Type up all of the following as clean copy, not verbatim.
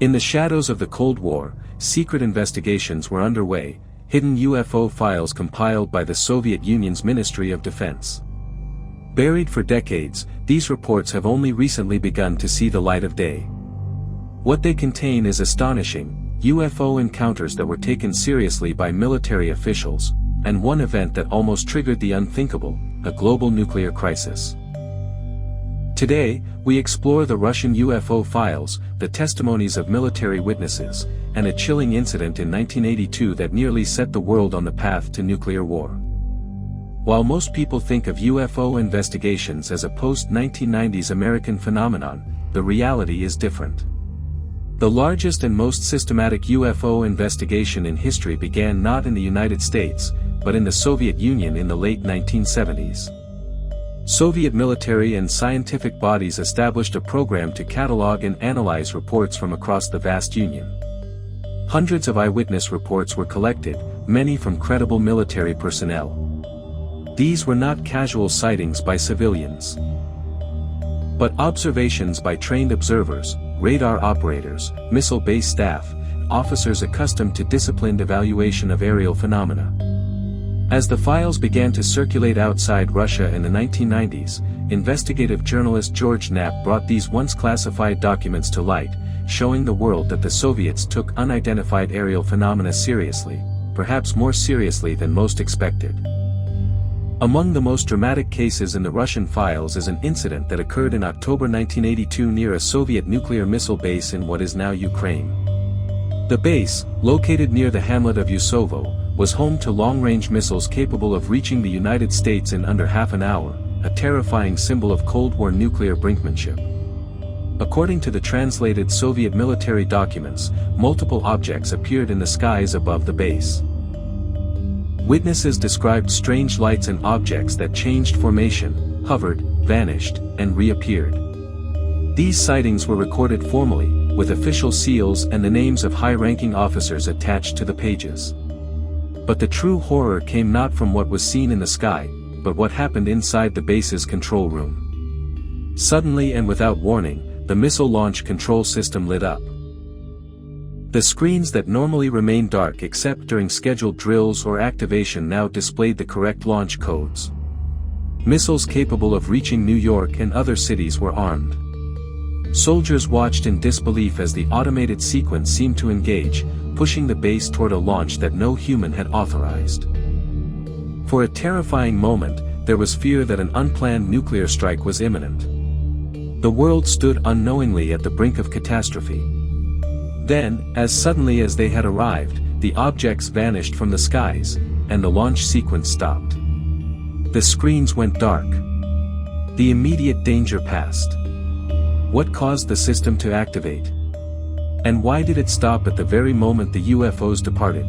In the shadows of the Cold War, secret investigations were underway, hidden UFO files compiled by the Soviet Union's Ministry of Defense. Buried for decades, these reports have only recently begun to see the light of day. What they contain is astonishing: UFO encounters that were taken seriously by military officials, and one event that almost triggered the unthinkable, a global nuclear crisis. Today, we explore the Russian UFO files, the testimonies of military witnesses, and a chilling incident in 1982 that nearly set the world on the path to nuclear war. While most people think of UFO investigations as a post-1990s American phenomenon, the reality is different. The largest and most systematic UFO investigation in history began not in the United States, but in the Soviet Union in the late 1970s. Soviet military and scientific bodies established a program to catalog and analyze reports from across the vast Union. Hundreds of eyewitness reports were collected, many from credible military personnel. These were not casual sightings by civilians, but observations by trained observers, radar operators, missile base staff, and officers accustomed to disciplined evaluation of aerial phenomena. As the files began to circulate outside Russia in the 1990s, investigative journalist George Knapp brought these once classified documents to light, showing the world that the Soviets took unidentified aerial phenomena seriously, perhaps more seriously than most expected. Among the most dramatic cases in the Russian files is an incident that occurred in October 1982 near a Soviet nuclear missile base in what is now Ukraine. The base, located near the hamlet of Yusovo, was home to long-range missiles capable of reaching the United States in under half an hour, a terrifying symbol of Cold War nuclear brinkmanship. According to the translated Soviet military documents, multiple objects appeared in the skies above the base. Witnesses described strange lights and objects that changed formation, hovered, vanished, and reappeared. These sightings were recorded formally, with official seals and the names of high-ranking officers attached to the pages. But the true horror came not from what was seen in the sky, but what happened inside the base's control room. Suddenly and without warning, the missile launch control system lit up. The screens that normally remain dark except during scheduled drills or activation now displayed the correct launch codes. Missiles capable of reaching New York and other cities were armed. Soldiers watched in disbelief as the automated sequence seemed to engage, pushing the base toward a launch that no human had authorized. For a terrifying moment, there was fear that an unplanned nuclear strike was imminent. The world stood unknowingly at the brink of catastrophe. Then, as suddenly as they had arrived, the objects vanished from the skies, and the launch sequence stopped. The screens went dark. The immediate danger passed. What caused the system to activate? And why did it stop at the very moment the UFOs departed?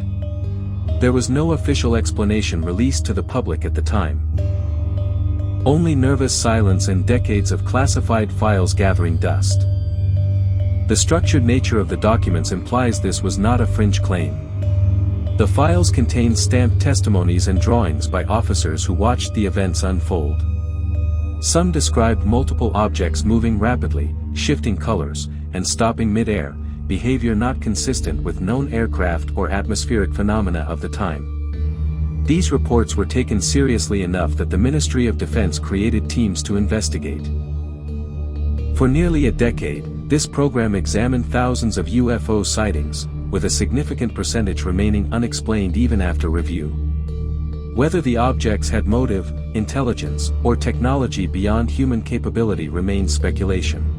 There was no official explanation released to the public at the time. Only nervous silence and decades of classified files gathering dust. The structured nature of the documents implies this was not a fringe claim. The files contain stamped testimonies and drawings by officers who watched the events unfold. Some described multiple objects moving rapidly, shifting colors, and stopping mid-air, behavior not consistent with known aircraft or atmospheric phenomena of the time. These reports were taken seriously enough that the Ministry of Defense created teams to investigate. For nearly a decade, this program examined thousands of UFO sightings, with a significant percentage remaining unexplained even after review. Whether the objects had motive, intelligence, or technology beyond human capability remains speculation.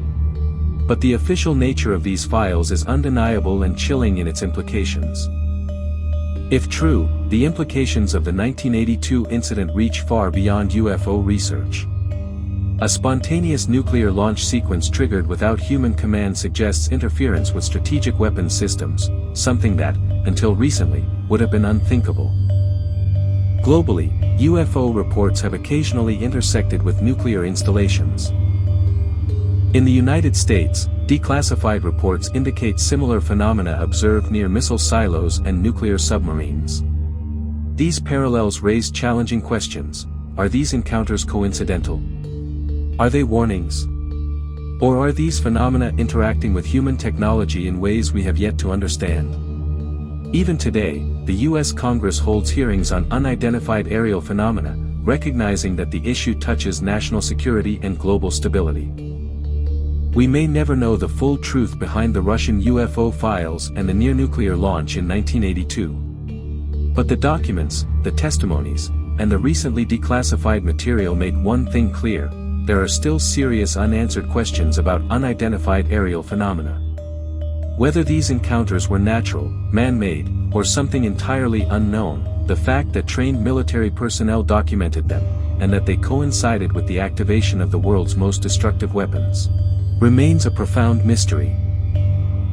But the official nature of these files is undeniable and chilling in its implications. If true, the implications of the 1982 incident reach far beyond UFO research. A spontaneous nuclear launch sequence triggered without human command suggests interference with strategic weapons systems, something that, until recently, would have been unthinkable. Globally, UFO reports have occasionally intersected with nuclear installations. In the United States, declassified reports indicate similar phenomena observed near missile silos and nuclear submarines. These parallels raise challenging questions. Are these encounters coincidental? Are they warnings? Or are these phenomena interacting with human technology in ways we have yet to understand? Even today, the U.S. Congress holds hearings on unidentified aerial phenomena, recognizing that the issue touches national security and global stability. We may never know the full truth behind the Russian UFO files and the near-nuclear launch in 1982. But the documents, the testimonies, and the recently declassified material make one thing clear: there are still serious unanswered questions about unidentified aerial phenomena. Whether these encounters were natural, man-made, or something entirely unknown, the fact that trained military personnel documented them, and that they coincided with the activation of the world's most destructive weapons, remains a profound mystery.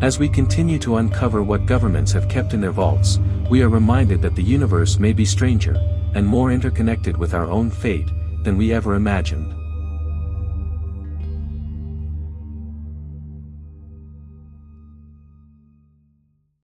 As we continue to uncover what governments have kept in their vaults, we are reminded that the universe may be stranger, and more interconnected with our own fate, than we ever imagined.